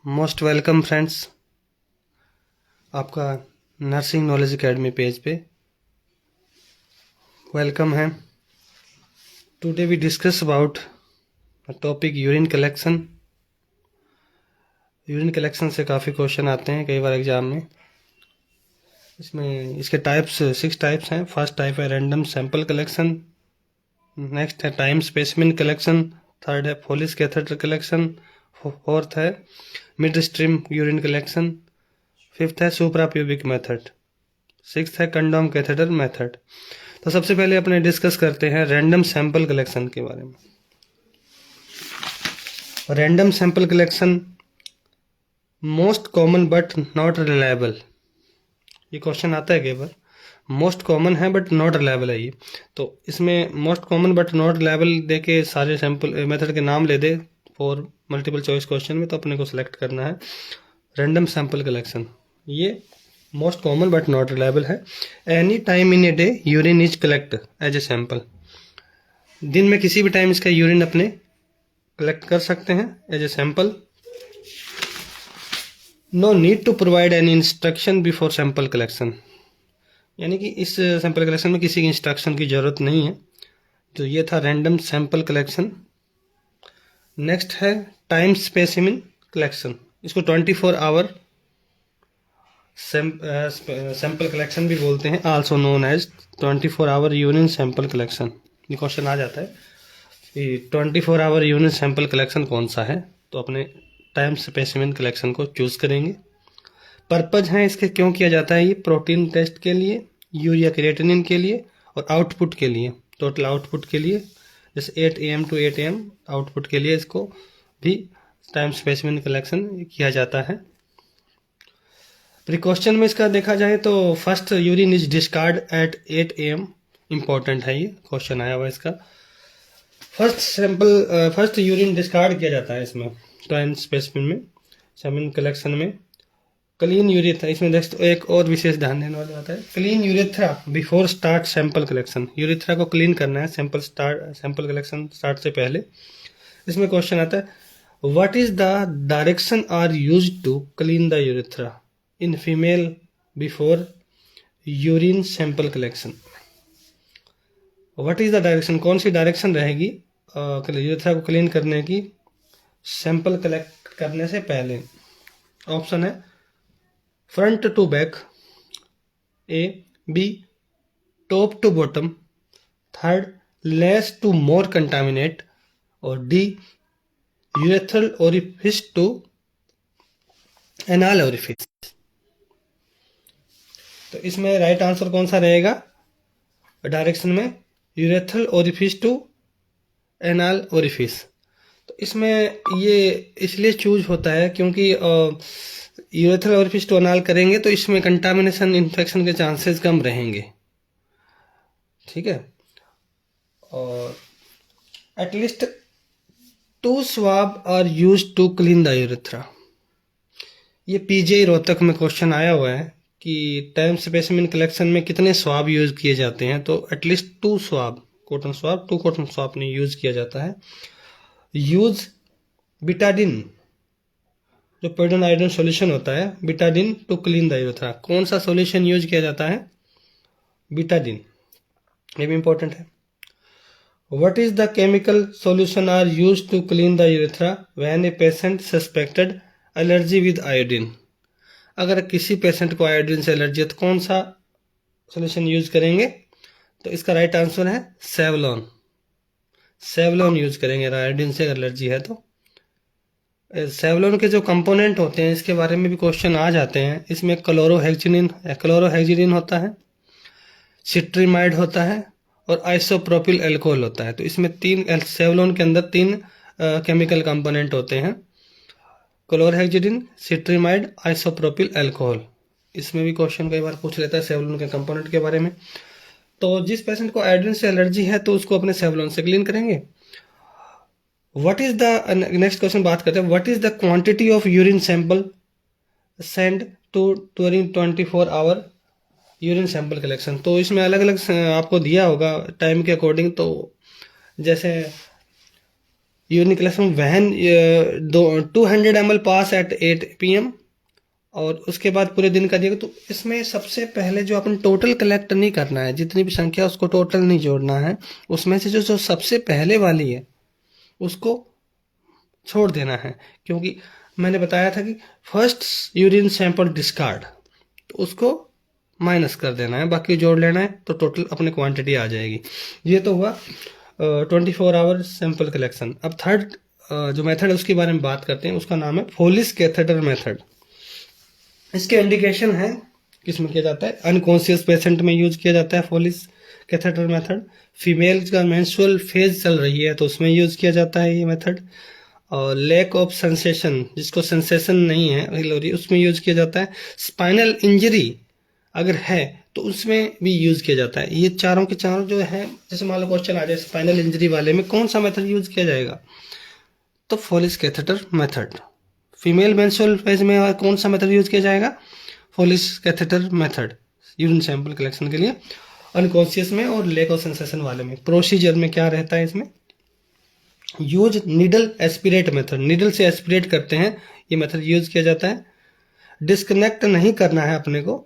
Most welcome friends, आपका nursing knowledge academy page पे welcome है। Today we discuss about topic urine collection. Urine collection से काफ़ी question आते हैं कई बार एग्जाम में। इसमें इसके टाइप्स 6 टाइप्स हैं। फर्स्ट टाइप है रैंडम सैंपल कलेक्शन, नेक्स्ट है टाइम स्पेसिमेन कलेक्शन, थर्ड है फोलिस कैथेटर कलेक्शन, फोर्थ है mid stream urine collection, fifth है सुप्रा प्यूबिक मेथड, सिक्स्थ है कंडोम कैथेटर मेथड। तो सबसे पहले अपने डिस्कस करते हैं रैंडम सैंपल कलेक्शन के बारे में। Random sample collection most common but not reliable. ये क्वेश्चन आता है कई बार। मोस्ट कॉमन है बट नॉट रिलायबल है ये। तो इसमें most common but not reliable दे के सारे सैंपल मेथड के नाम ले दे फॉर मल्टीपल चॉइस क्वेश्चन में, तो अपने को सिलेक्ट करना है रैंडम सैंपल कलेक्शन। ये most common but not reliable है। Any time in a day urine is collect as a sample. दिन में किसी भी टाइम इसका यूरिन अपने कलेक्ट कर सकते हैं as a sample. No need to provide any instruction before sample collection, यानी कि इस सैंपल कलेक्शन में किसी की इंस्ट्रक्शन की जरूरत नहीं है। तो ये था रैंडम सैंपल कलेक्शन। नेक्स्ट है टाइम स्पेसिमेन कलेक्शन। इसको 24 आवर सैंपल कलेक्शन भी बोलते हैं, also known as 24 hour urine sample collection. ये क्वेश्चन आ जाता है कि 24 आवर यूरिन सैंपल कलेक्शन कौन सा है, तो अपने टाइम स्पेसिमेन कलेक्शन को चूज करेंगे। पर्पज है इसके क्यों किया जाता है, ये प्रोटीन टेस्ट के लिए, यूरिया क्रिएटिनिन के लिए और आउटपुट के लिए, टोटल आउटपुट के लिए, जैसे 8 AM to 8 AM आउटपुट के लिए इसको भी टाइम स्पेसिमेन कलेक्शन किया जाता है। प्रिकॉशन में इसका देखा जाए तो first urine is discard at 8 AM। Important है, ये क्वेश्चन आया हुआ इसका। फर्स्ट यूरिन डिस्कार्ड किया जाता है इसमें टाइम स्पेसिमेन में, सेमेन कलेक्शन में। क्लीन यूरेथ्रा, इसमें देखो एक और विशेष ध्यान देने वाला बात है, clean urethra before start sample collection. Urethra को क्लीन करना है सैंपल कलेक्शन स्टार्ट से पहले। इसमें क्वेश्चन आता है what is the direction are used to clean the urethra in female before urine sample collection. What is the direction, कौन सी डायरेक्शन रहेगी यूरेथ्रा को क्लीन करने की सैंपल कलेक्ट करने से पहले। ऑप्शन है front to back, A, B top to bottom, third less to more contaminate, और D urethral orifice to anal orifice. तो इसमें राइट आंसर कौन सा रहेगा डायरेक्शन में, urethral orifice to anal orifice. तो इसमें ये इसलिए चूज होता है क्योंकि यूरेथ्रल ओरिफिस टू एनाल करेंगे तो इसमें कंटामिनेशन इन्फेक्शन के चांसेस कम रहेंगे, ठीक है। और at least 2 swab are use to clean the urethra. ये पीजे रोहतक में क्वेश्चन आया हुआ है कि टाइम स्पेसिमेन कलेक्शन में कितने स्वाब यूज किए जाते हैं, तो at least 2 swab, cotton swab, 2 cotton swab नहीं यूज किया जाता है। यूज बिटाडिन, जो पोर्टन आयोडीन सॉल्यूशन होता है, Betadine to clean the urethra. कौन सा सॉल्यूशन यूज किया जाता है, बिटाडिन, ये भी इंपॉर्टेंट है। What is the chemical solution are use to clean the urethra when a patient suspected allergy with iodine. अगर किसी पेशेंट को आयोडीन से एलर्जी है तो कौन सा सॉल्यूशन यूज करेंगे, तो इसका राइट आंसर है सेवलॉन। सेवलॉन यूज करेंगे आयोडीन से एलर्जी है तो। सेवलॉन के जो कंपोनेंट होते हैं इसके बारे में भी क्वेश्चन आ जाते हैं। इसमें क्लोरोहेक्सिडिन होता है, सिट्रीमाइड होता है और आइसोप्रोपिल अल्कोहल होता है। तो इसमें सेवलॉन के अंदर 3 केमिकल कंपोनेंट होते हैं, क्लोरोहेक्सिडिन, सिट्रीमाइड, आइसोप्रोपिल अल्कोहल। इसमें भी क्वेश्चन कई बार पूछ लेता है सेवलॉन के कंपोनेंट के बारे में। तो जिस पेशेंट को आयोडीन से एलर्जी है तो उसको अपने सेवलॉन से क्लीन करेंगे। What is the next question बात करते हैं, what is the quantity of urine sample send to during 24 hour urine sample collection. तो इसमें अलग अलग आपको दिया होगा टाइम के अकॉर्डिंग। तो जैसे यूरिन कलेक्शन वैन 200 ml पास एट 8 PM, और उसके बाद पूरे दिन का दिएगा। तो इसमें सबसे पहले जो अपन टोटल कलेक्ट नहीं करना है, जितनी भी संख्या उसको टोटल नहीं जोड़ना है, उसमें से जो जो सबसे पहले वाली है उसको छोड़ देना है, क्योंकि मैंने बताया था कि फर्स्ट यूरिन सैंपल डिस्कार्ड, तो उसको माइनस कर देना है, बाकी जोड़ लेना है, तो टोटल अपनी क्वांटिटी आ जाएगी। ये तो हुआ 24 आवर सैंपल कलेक्शन। अब थर्ड जो मेथड है उसके बारे में बात करते हैं, उसका नाम है फोलिस कैथेटर मेथड। इसके इंडिकेशन है किसमें किया जाता है, अनकॉन्शियस पेशेंट में यूज किया जाता है फोलिस कैथेटर मेथड। फीमेल का मेंस्ट्रुअल फेज चल रही है तो उसमें यूज किया जाता है ये मेथड। और लैक ऑफ सेंसेशन, जिसको सेंसेशन नहीं है उसमें यूज किया जाता है। स्पाइनल इंजरी अगर है तो उसमें भी यूज किया जाता है। ये चारों के चारों जो है, जैसे मान लो क्वेश्चन आ जाए स्पाइनल इंजरी वाले में कौन सा मेथड यूज किया जाएगा, तो Foley's catheter method. Female menstrual phase में और कौन सा मेथड यूज किया जाएगा, Foley's catheter method, urine sample collection के लिए। अनकॉन्शियस में और लेक ऑफ सेंसेशन वाले में प्रोसीजर में क्या रहता है, इसमें use needle aspirate method, needle से एस्पिरेट करते हैं, ये मेथड यूज किया जाता है। डिस्कनेक्ट नहीं करना है अपने को,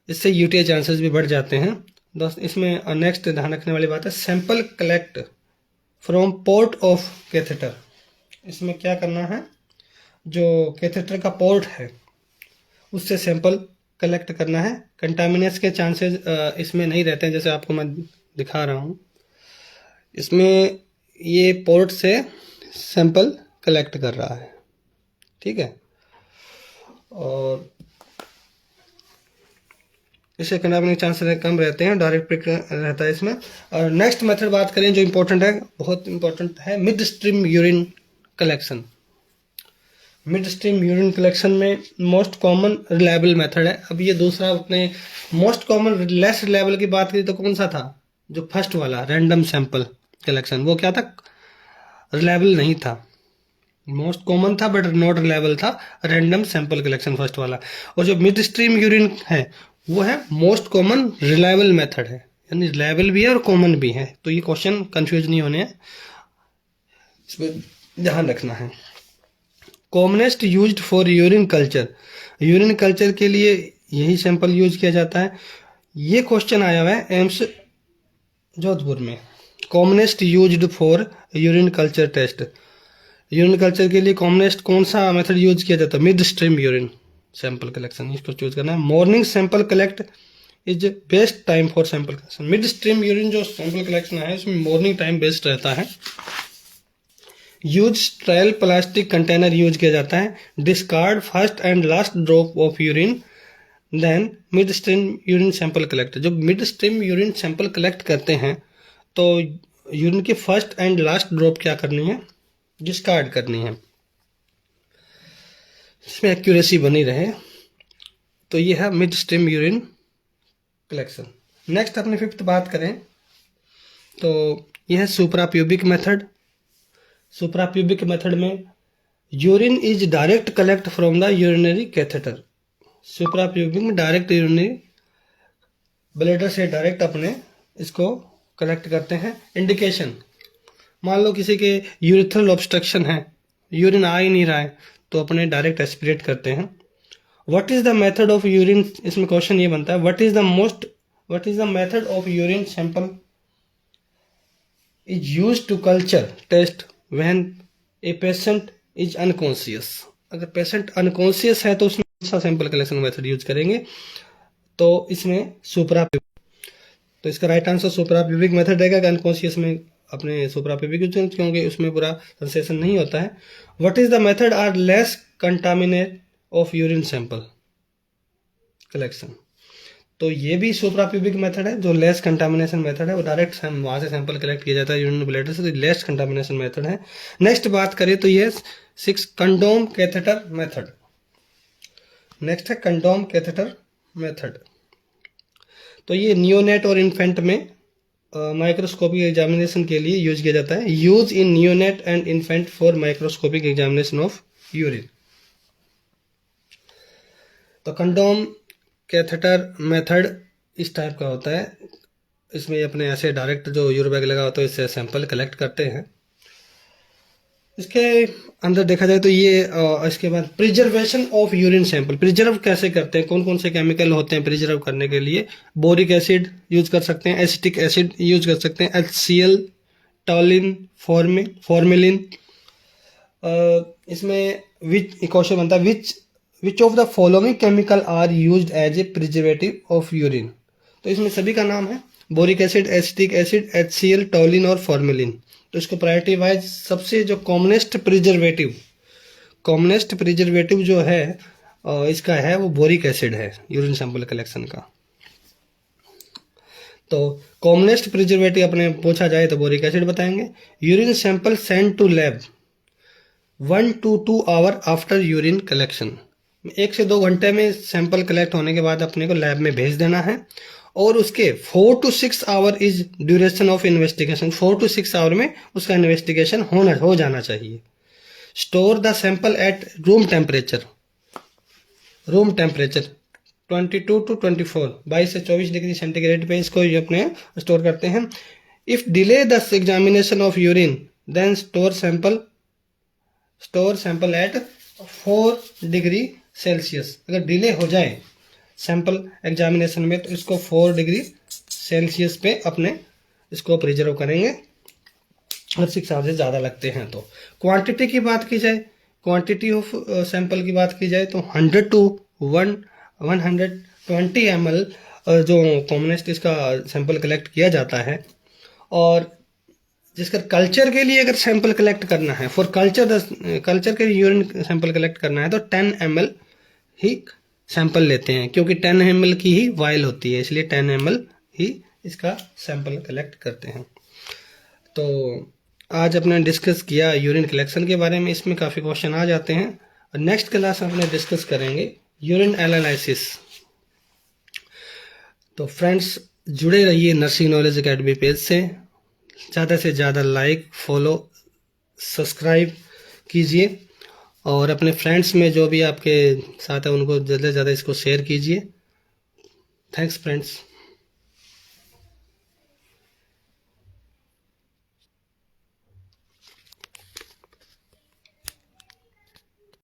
इससे यूटीआई चांसेस भी बढ़ जाते हैं। दोस्त इसमें नेक्स्ट ध्यान रखने वाली बात है sample collect from port of catheter. इसमें क्या करना है, जो कैथेटर का पोर्ट है उससे सैंपल कलेक्ट करना है। कंटामिनेस के चांसेस इसमें नहीं रहते हैं, जैसे आपको मैं दिखा रहा हूँ, इसमें ये पोर्ट से सैंपल कलेक्ट कर रहा है, ठीक है। और इससे कंटामिनेशन के चांसेस कम रहते हैं, डायरेक्ट पिक रहता है इसमें। और नेक्स्ट मेथड बात करें जो इम्पोर्टेंट है, बहुत इंपॉर्टेंट है, mid stream urine collection. Mid stream urine collection में मोस्ट कॉमन रिलायबल मेथड है। अब ये दूसरा अपने मोस्ट कॉमन लेस रिलायबल की बात करी तो कौन सा था, जो फर्स्ट वाला रैंडम सैंपल कलेक्शन, वो क्या था, रिलायबल नहीं था। मोस्ट कॉमन था बट नॉट रिलायबल था, रैंडम सैंपल कलेक्शन फर्स्ट वाला। और जो मिड स्ट्रीम यूरिन है वो है मोस्ट कॉमन रिलायबल मेथड है, यानी रिलायबल भी है और कॉमन भी है। तो ये क्वेश्चन कंफ्यूज नहीं होने हैं, इसमें ध्यान रखना है। Commonest used for urine culture, urine culture के लिए यही सैंपल यूज किया जाता है। ये क्वेश्चन आया हुआ है एम्स जोधपुर में, commonest used for urine culture test. Urine culture के लिए कॉमनेस्ट कौन सा मेथड यूज किया जाता है, mid stream urine sample collection, इसको चूज करना है। Morning sample collect is best time for sample collection. Mid stream urine जो सैंपल कलेक्शन है इसमें मॉर्निंग टाइम बेस्ट रहता है। Use sterile plastic container use किया जाता है। Discard first and last drop of urine then mid stream urine sample collect. जब mid stream urine sample collect करते हैं तो यूरिन की फर्स्ट एंड लास्ट ड्रॉप क्या करनी है, डिस्कार्ड करनी है, इसमें एक्यूरेसी बनी रहे। तो ये है mid stream urine collection. Next अपनी फिफ्थ बात करें तो यह है सुप्राप्यूबिक मेथड। सुप्राप्यूबिक मेथड में urine is direct collect from the urinary catheter. Suprapubic में डायरेक्ट यूरिनरी ब्लैडर से डायरेक्ट अपने इसको कलेक्ट करते हैं। इंडिकेशन, मान लो किसी के यूरिथ्रल ऑब्स्ट्रक्शन है, यूरिन आ ही नहीं रहा है, तो अपने डायरेक्ट एस्पिरेट करते हैं। What is the method of urine, इसमें क्वेश्चन ये बनता है what is the method of urine sample is used to culture test when a patient is unconscious. अगर पेशेंट अनकॉन्शियस है तो उसमें कौन सा सैंपल कलेक्शन मेथड यूज करेंगे, तो इसमें सुप्राप्यूबिक, तो इसका राइट आंसर सुप्राप्यूबिक मेथड रहेगा। अनकॉन्शियस में अपने सुप्राप्यूबिक यूज करेंगे क्योंकि उसमें पूरा सेंसेशन नहीं होता है। What is the method are less contaminate of urine sample collection, तो ये भी सुप्राप्यूबिक मेथड है, जो लेस कंटामिनेशन मेथड है, वो डायरेक्ट वहां से सैंपल कलेक्ट किया जाता है यूरिन ब्लैडर से, तो लेस कंटामिनेशन मेथड है। नेक्स्ट बात करें तो ये 6 कंडोम कैथेटर मेथड। नेक्स्ट है कंडोम कैथेटर मेथड। तो ये नियोनेट और इन्फेंट में माइक्रोस्कोपिक एग्जामिनेशन के लिए यूज किया जाता है। Use in neonate and infant for microscopic examination of urine. तो कंडोम कैथेटर मेथड इस टाइप का होता है, इसमें अपने ऐसे डायरेक्ट जो यूरो बैग लगा होता है इससे सैंपल कलेक्ट करते हैं। इसके अंदर देखा जाए तो ये इसके बाद preservation of urine sample, preserve कैसे करते हैं, कौन कौन से केमिकल होते हैं प्रिजर्व करने के लिए। बोरिक एसिड यूज कर सकते हैं, एसिटिक एसिड यूज कर सकते हैं, HCl, टॉलिन, फॉर्मेलिन। इसमें विच क्वेश्चन बनता है, which of the following chemical are used as a preservative of urine. तो इसमें सभी का नाम है, boric acid, acetic acid, HCl, toluene और फॉर्मेलिन। तो इसको प्रायोरिटी वाइज सबसे जो कॉमनेस्ट प्रिजर्वेटिव जो है इसका है वो बोरिक एसिड है यूरिन सैंपल कलेक्शन का। तो कॉमनेस्ट प्रिजर्वेटिव अपने पूछा जाए तो बोरिक एसिड बताएंगे। Urine sample send to lab 1 to 2 hour after urine collection, 1 से 2 घंटे में सैंपल कलेक्ट होने के बाद अपने को लैब में भेज देना है। और उसके 4 to 6 hour is duration of investigation, 4 to 6 hour में उसका इन्वेस्टिगेशन हो जाना चाहिए। Store the sample at room temperature 22 to 24, 22 से 24 डिग्री सेंटीग्रेड पे इसको ये अपने स्टोर करते हैं। If delay the examination of urine then store sample at 4 degree Celsius. अगर डिले हो जाए सैंपल एग्जामिनेशन में तो इसको 4 डिग्री सेल्सियस पे अपने इसको प्रिजर्व करेंगे, और 6 आवर से ज़्यादा लगते हैं तो। क्वांटिटी की बात की जाए, क्वांटिटी ऑफ सैंपल की बात की जाए तो 100 to 120 ml जो कॉमनेस्ट इसका सैंपल कलेक्ट किया जाता है। और जिसका कल्चर के लिए अगर सैंपल कलेक्ट करना है, फॉर कल्चर के यूरिन सैंपल कलेक्ट करना है तो 10 ml ही सैंपल लेते हैं, क्योंकि 10 ml की ही वायल होती है, इसलिए 10 ml ही इसका सैंपल कलेक्ट करते हैं। तो आज अपने डिस्कस किया यूरिन कलेक्शन के बारे में, इसमें काफ़ी क्वेश्चन आ जाते हैं। और नेक्स्ट क्लास में अपने डिस्कस करेंगे यूरिन एनालिसिस। तो फ्रेंड्स जुड़े रहिए नर्सिंग नॉलेज अकेडमी पेज से, ज़्यादा से ज़्यादा लाइक, फॉलो, सब्सक्राइब कीजिए, और अपने फ्रेंड्स में जो भी आपके साथ है उनको ज़्यादा से ज़्यादा इसको शेयर कीजिए। Thanks friends.